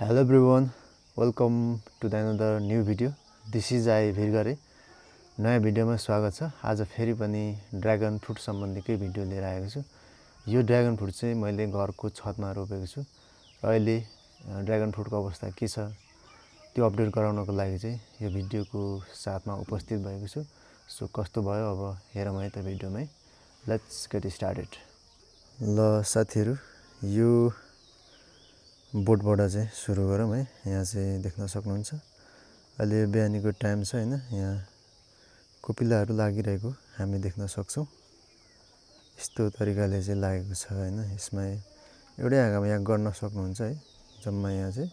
Hello everyone, welcome to the another new video. This is I भिरगरे नयाँ भिडियोमा स्वागत छ। आज फेरि पनि ड्र्यागन फ्रुट सम्बन्धीकै भिडियो लिएर आएको छु। यो ड्र्यागन फ्रुट चाहिँ मैले घरको छतमा रोपेको छु र अहिले ड्र्यागन फ्रुटको अवस्था के छ त्यो अपडेट गराउनको लागि चाहिँ यो भिडियोको साथमा उपस्थित भएको छु। सो कस्तो भयो अब हेरौँ है त भिडियोमै। Let's get started. ल साथीहरु, यो बोटबाट चाहिँ सुरु गरौँ है। यहाँ चाहिँ देख्न सक्नुहुन्छ अहिले बिहानीको टाइम छ हैन। यहाँ कोपिलाहरू लागिरहेको हामी देख्न सक्छौं। यस्तो तरिकाले चाहिँ लागेको छ हैन। यसमा एउटै हाँगामा यहाँ गर्न सक्नुहुन्छ है। जम्मा यहाँ चाहिँ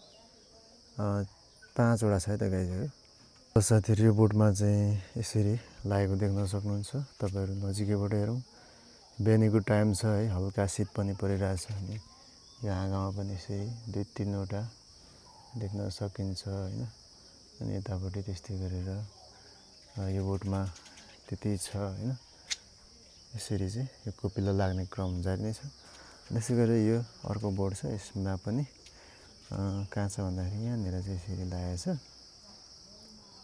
5 वटा छ है त गाइजहरु। साथीहरु, यो बोटमा चाहिँ यसरी लागेको देख्न सक्नुहुन्छ। तपाईहरु नजिकैबाट हेरौं। बिहानीको टाइम छ है, हल्का शीत पनि परिरहेछ। अनि यो हाँगामा पनि यसरी 2-3 वटा देख्न सकिन्छ हैन। अनि यतापट्टि त्यस्तै गरेर यो बोटमा त्यति छ हैन। यसरी चाहिँ यो कोपिला लाग्ने क्रम जारी नै छ। त्यसै गरी यो अर्को बोट छ, यसमा पनि कहाँ छ भन्दाखेरि यहाँनिर चाहिँ यसरी लागेको छ।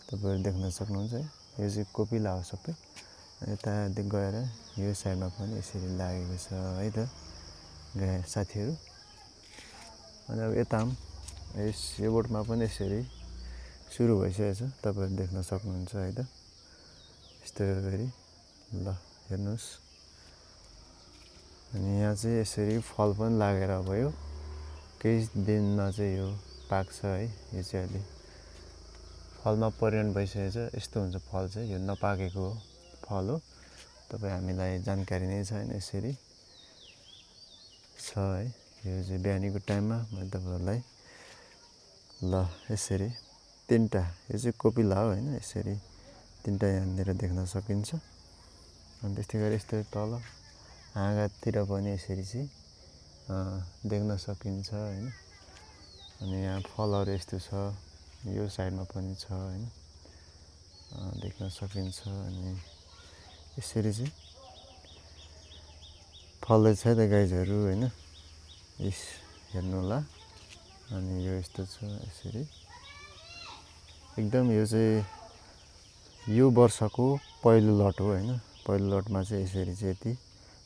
तपाईहरु देख्न सक्नुहुन्छ है। यो चाहिँ कोपिला हो सबै। यता गएर यो साइडमा पनि यसरी लागेको छ है त साथीहरु। अनि अब यता यो बोटमा पनि यसरी सुरु भइसकेको छ। तपाईहरु देख्न सक्नुहुन्छ है त। यस्तो गरी ल हेर्नुस्। अनि यहाँ चाहिँ यसरी फल पनि लागेर भयो। केही दिनमा चाहिँ यो पाक्छ है। यो चाहिँ अलि फलमा परिणत भइसकेको छ। यस्तो हुन्छ फल चाहिँ, यो नपाकेको फल हो। तपाई हामीलाई जानकारी नै छ हैन। यसरी छ है। यो चाहिँ बिहानीको टाइममा मैले तपाईहरुलाई ल यसरी 3टा, यो चाहिँ कोपिला हो हैन। यसरी 3टा यहाँनिर देख्न सकिन्छ। अनि त्यस्तै गरी यस्तो तल हाँगातिर पनि यसरी चाहिँ देख्न सकिन्छ हैन। अनि यहाँ फलहरु यस्तो छ। यो साइडमा पनि छ हैन, देख्न सकिन्छ। अनि यसरी चाहिँ फल्दै छ है त गाइजहरु हैन। यस हेर्नु होला। अनि यो यस्तो छ यसरी। एकदम यो चाहिँ यो वर्षको पहिलो लट हो हैन। पहिलो लटमा चाहिँ यसरी चाहिँ यति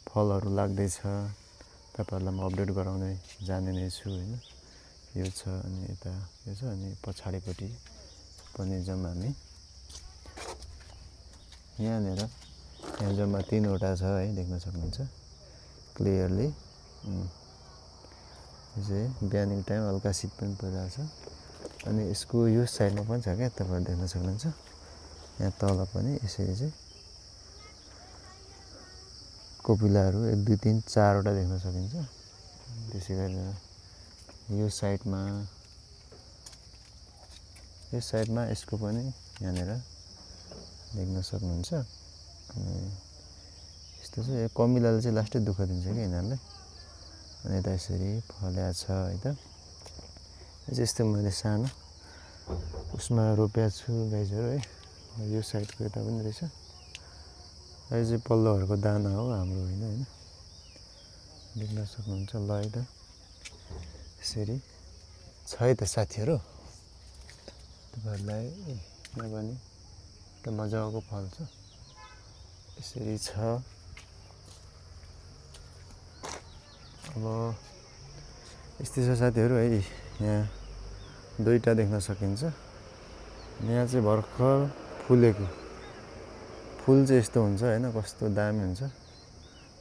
फलहरु लाग्दै छ। तपाईहरुलाई म अपडेट गराउँदै जाने नै छु हैन। यो छ अनि यता यो छ अनि पछाडीपट्टि पनि जम्मा हामी यहाँनिर यहाँ जम्मा 3 वटा छ है, देख्न सक्नुहुन्छ क्लियरली। यो चाहिँ बिहानीको टाइम हल्का शीत पनि परिरहेको छ। अनि यसको यो साइडमा पनि छ क्या, तपाईहरु देख्न सक्नुहुन्छ। यहाँ तल पनि यसरी चाहिँ कोपिलाहरू 1 2 3 4 वटा देख्न सकिन्छ। त्यसै गरेर यो साइडमा यसको पनि यहाँनिर देख्न सक्नुहुन्छ। अनि यस्तो छ। यो कमिलाले चाहिँ लास्टै दुःख दिन्छ के यिनीहरुलाई। अनि यता यसरी फल्या छ है त। यो चाहिँ यस्तो मैले सानो उसमा रोपेको छु गाइजहरु है। यो साइडको यता पनि रहेछ। यो चाहिँ पल्लोहरुको दाना हो, हाम्रो होइन हैन। देख्न सक्नुहुन्छ ल है त। यसरी छ है त साथीहरु। तपाईहरुलाई यहाँ पनि त मजाको फल छ। यसरी छ। अब यस्तै छ साथीहरु है। यहाँ 2टा देख्न सकिन्छ। यहाँ चाहिँ भर्खर फुलेको फूल चाहिँ यस्तो हुन्छ हैन, कस्तो दामी हुन्छ।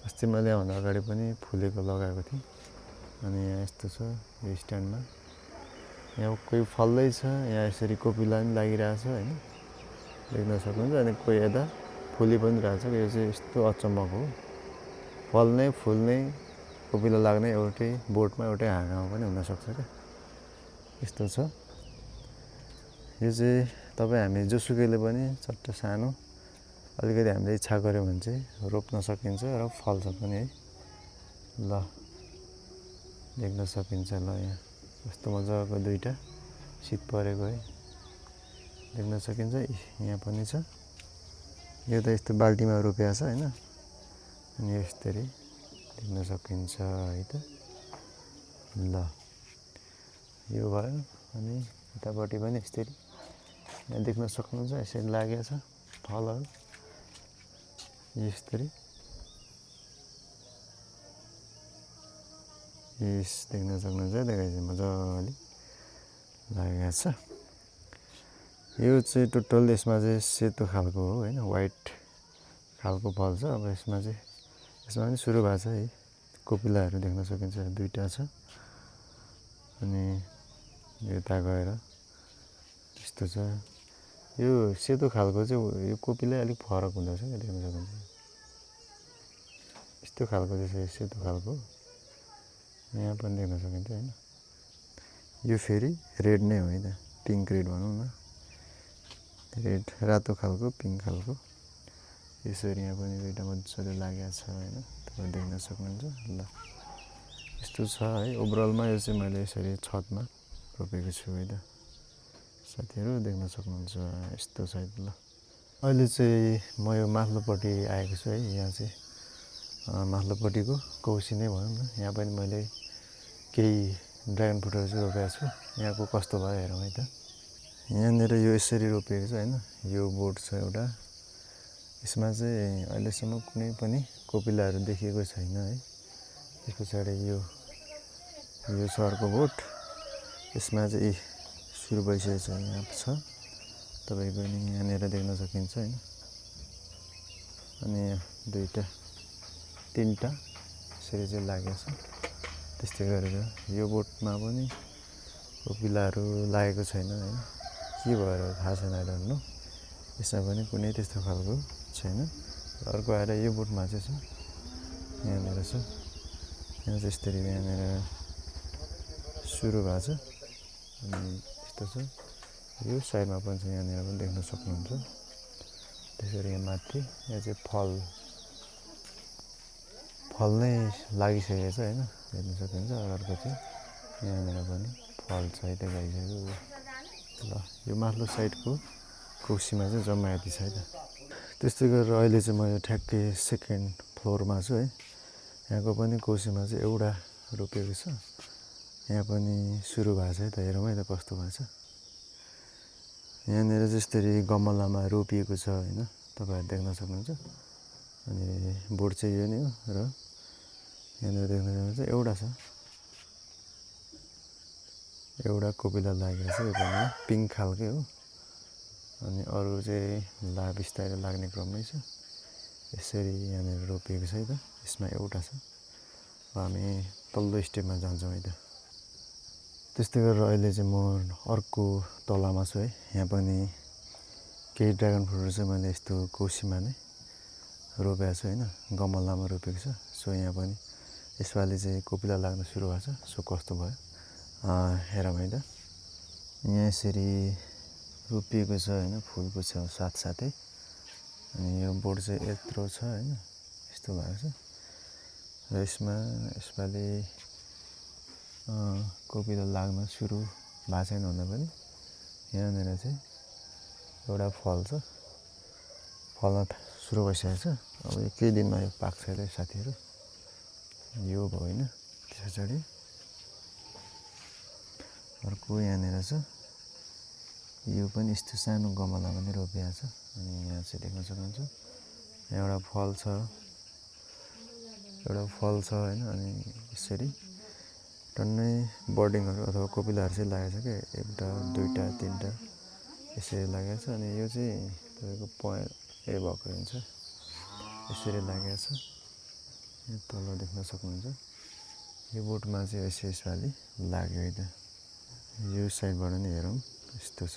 अस्ति मैले आउँदा अगाडि पनि फुलेको लगाएको थिएँ। अनि यहाँ यस्तो छ यो स्ट्यान्डमा। यहाँ कोही फल्दै छ। यहाँ यसरी कोपिला पनि लागिरहेछ हैन, देख्न सक्नुहुन्छ। अनि कोही यता फुली पनि रहेछ। यो चाहिँ यस्तो अचम्मको हो। फल्ने, फुल्ने, कोपिला लाग्ने एउटै बोटमा एउटै हाँगामा पनि हुन सक्छ के। यस्तो छ। यो चाहिँ तपाई हामी जोसुकैले पनि चट्ट सानो अलिकति हामीले इच्छा गर्यो भने चाहिँ रोप्न सकिन्छ र फल्छ पनि है। ल देख्न सकिन्छ। ल यहाँ कस्तो मजाको 2टा शीत परेको है, देख्न सकिन्छ। यहाँ पनि छ। यो त यस्तो बाल्टीमा रोपेको छ हैन। अनि यसरी देख्न सकिन्छ है त। ल यो भयो अनि यतापट्टि पनि यसरी यहाँ देख्न सक्नुहुन्छ यसरी लागेको छ फलहरू यसरी यस देख्न सक्नुहुन्छ देखाइदिए मजाले लागेको छ यो चाहिँ टोटल यसमा चाहिँ सेतो खालको हो हैन व्हाइट खालको फल छ अब यसमा पनि सुरु भएको छ है कोपिलाहरू देख्न सकिन्छ दुईटा छ अनि यता गएर यस्तो छ यो सेतो खालको चाहिँ यो कोपिला अलिक फरक हुँदछ के देख्न सक्नुहुन्छ यस्तो खालको चाहिँ सेतो खालको यहाँ पनि देख्न सकिन्छ हैन यो फेरि रेड नै हो हैन पिङ्क रेड भनौँ न रेड रातो खालको पिङ्क खालको यसरी यहाँ पनि दुईटा मजाले लागेको छ हैन तपाईले देख्न सक्नुहुन्छ ल यस्तो छ है ओभरअलमा यो चाहिँ मैले यसरी छतमा रोपेको छु है त साथीहरु देख्न सक्नुहुन्छ यस्तो छ ल अहिले चाहिँ म यो माथिल्लोपट्टि आएको छु है यहाँ चाहिँ माथिल्लोपट्टिको कौसी नै भनौँ न यहाँ पनि मैले केही ड्रागन फ्रुटहरु चाहिँ रोपेको छु यहाँको कस्तो भयो हेरौँ है त यहाँनिर यो यसरी रोपेको छ हैन यो बोट छ एउटा यसमा चाहिँ अहिलेसम्म कुनै पनि कोपिलाहरू देखिएको छैन है त्यस पछाडि यो छ अर्को बोट यसमा चाहिँ सुरु भइसकेको छ यहाँ छ तपाईको नि यहाँनिर देख्न सकिन्छ हैन अनि दुईटा तीनटा यसरी चाहिँ लागेको छ त्यस्तै गरेर यो बोटमा पनि कोपिलाहरू लागेको छैन हैन के भएर थाहा छैन आइडन्ट यसमा पनि कुनै त्यस्तो खालको छैन अर्को आएर यो बोटमा चाहिँ छ यहाँनिर छ यहाँ चाहिँ यसरी यहाँनिर सुरु भएको छ अनि यस्तो छ यो साइडमा पनि छ यहाँनिर पनि देख्न सक्नुहुन्छ त्यसरी यहाँ माथि यहाँ चाहिँ फल नै लागिसकेको छ हैन हेर्न सकिन्छ अर्को चाहिँ यहाँनिर पनि फल सहित लागिसकेको ल यो माथिल्लो साइडको कौसीमा चाहिँ जम्मा यति छ है त त्यस्तै गरेर अहिले चाहिँ म यो ठ्याक्कै सेकेन्ड फ्लोरमा छु है यहाँको पनि कौसीमा चाहिँ एउटा रोपेको छ यहाँ पनि सुरु भएको छ है त हेरौँ है त कस्तो भएको छ यहाँनिर चाहिँ यसरी गमलामा रोपिएको छ हैन तपाईहरु देख्न सक्नुहुन्छ अनि बोट चाहिँ यो नै हो र यहाँनिर देख्न सक्नुहुन्छ एउटा कोपिला लागेको छ यो पनि पिङ्क खालकै हो अनि अरु चाहिँ बिस्तारै लाग्ने क्रममै छ यसरी यहाँनिर रोपिएको छ है त यसमा एउटा छ हामी तल्लो स्टेपमा जान्छौँ है त त्यस्तै गरेर अहिले चाहिँ म अर्को तलामा छु है यहाँ पनि केही ड्रागन फ्रुटहरु चाहिँ मैले यस्तो कौसीमा नै रोपेको छु हैन गमलामा रोपेको छ सो यहाँ पनि यसपालि चाहिँ कोपिला लाग्न सुरु भएको छ सो कस्तो भयो हेरौँ है त यहाँ यसरी रोपिएको छ हैन फुलको छेउ साथसाथै अनि यो बोट चाहिँ यत्रो छ हैन यस्तो भएको छ र यसपालि कोपिला लाग्न सुरु भएको छैन भन्दा पनि यहाँनिर चाहिँ एउटा फल छ फल्न सुरु भइसकेको छ अब केही दिनमा यो पाक्छ है साथीहरु यो भयो हैन त्यस पछाडि अर्को यहाँनिर छ यो पनि यस्तो सानो गमलामा नै रोपिएको छ अनि यहाँ चाहिँ देख्न सक्नुहुन्छ यहाँ एउटा फल छ हैन अनि यसरी टन्नै बर्डिङहरु अथवा कोपिलाहरु चाहिँ लागेको छ के एउटा दुईटा तीनटा यसरी लागेको छ अनि यो चाहिँ तपाईको पॉइन्ट भएको हुन्छ यसरी लागेको छ यहाँ तल देख्न सक्नुहुन्छ यो बोटमा चाहिँ यसपालि लाग्यो है त यो साइडबाट नि हेरौँ यस्तो छ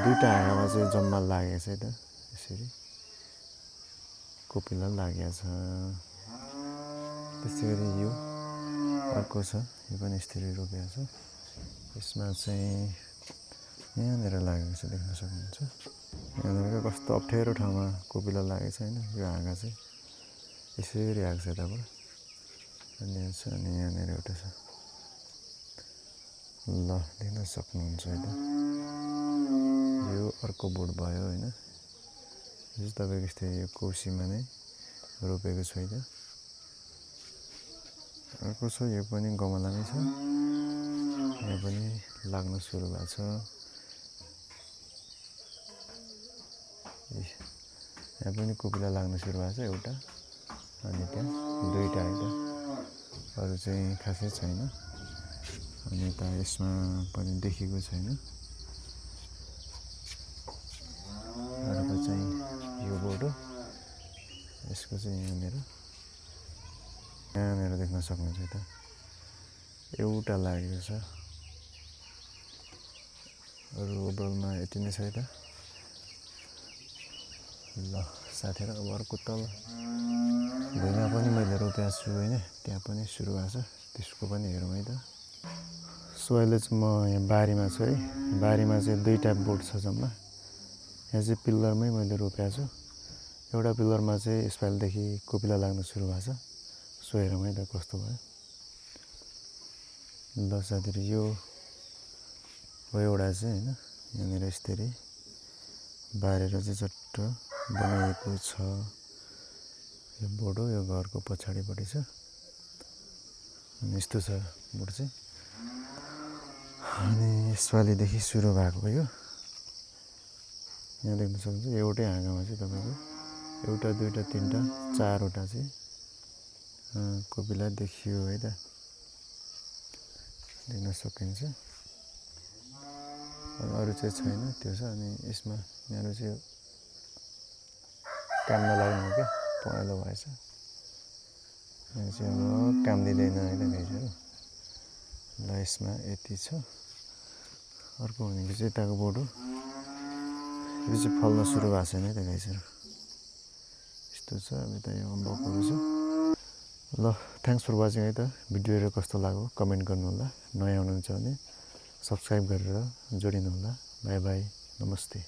दुईटा हाँगामा चाहिँ जम्मा लागेको छ है त यसरी कोपिला लागेको छ त्यसै गरी यो अर्को छ यो पनि यसरी रोपेको छ यसमा चाहिँ यहाँनिर लागेको छ देख्न सक्नुहुन्छ यहाँनिर कस्तो अप्ठ्यारो ठाउँमा कोपिला लागेको छ हैन यो हाँगा चाहिँ यसरी आएको छ यताबाट अनि यहाँनिर एउटा छ ल देख्न सक्नुहुन्छ है त यो अर्को बोट भयो हैन यो तपाईको यस्तै यो कौसीमा नै रोपेको छु है त अर्को छ यो पनि गमलामै छ, यहाँ पनि लाग्न सुरु भएको छ। यहाँ पनि कोपिला लाग्न सुरु भएको छ एउटा, अनि त्यहाँ दुईवटा एउटा, अरू चाहिँ खासै छैन। अनि यता यसमा पनि देखेको छैन। अर्को चाहिँ यो बोटो, यसको चाहिँ यहाँनिर देख्न सक्नुहुन्छ। यता एउटा लागेको छ, अरू ओभरअलमा यति नै छ। यता ल साथीहरू, अब अर्को तल भुइँमा पनि मैले रोपेको छु होइन, त्यहाँ पनि सुरु भएको छ, त्यसको पनि हेरौँ है त। सो अहिले चाहिँ म यहाँ बारीमा छु है। बारीमा चाहिँ दुईवटा बोट छ जम्मा। यहाँ चाहिँ पिल्लरमै मैले रोपेको छु। एउटा पिल्लरमा चाहिँ यसपालिदेखि कोपिला लाग्न सुरु भएको छ। सो हेरौँ है त कस्तो भयो। ल साथीहरू, यो हो एउटा चाहिँ होइन, यहाँनिर यसरी बारेर चाहिँ चट्ट बनाइएको छ। यो बोट हो, यो घरको पछाडिपट्टि छ। अनि यस्तो छ बोट चाहिँ। अनि यसपालिदेखि सुरु भएको यो, यहाँ देख्न सक्नुहुन्छ। एउटै हाँगामा चाहिँ तपाईँको एउटा दुईवटा तिनवटा चारवटा चाहिँ कोपिला देखियो है त, देख्न सकिन्छ। अरू चाहिँ छैन, त्यो छ। अनि यसमा यहाँनिर चाहिँ काम नलाग्ने हो क्या, पहेँलो भएछ। यो चाहिँ अब काम दिँदैन होइन गाईहरू। ल यसमा यति छ। अर्को भनेको चाहिँ यताको बोट हो, यो चाहिँ फल्न सुरु भएको छैन है त गाईहरू। यस्तो छ। अब यता यो अम्बकहरू छ। ल थ्याङ्क्स फर वाचिङ है त। भिडियोहरू कस्तो लाग्यो कमेन्ट गर्नुहोला। नयाँ हुनुहुन्छ भने सब्सक्राइब गरेर जोडिनुहोला। बाई बाई, नमस्ते।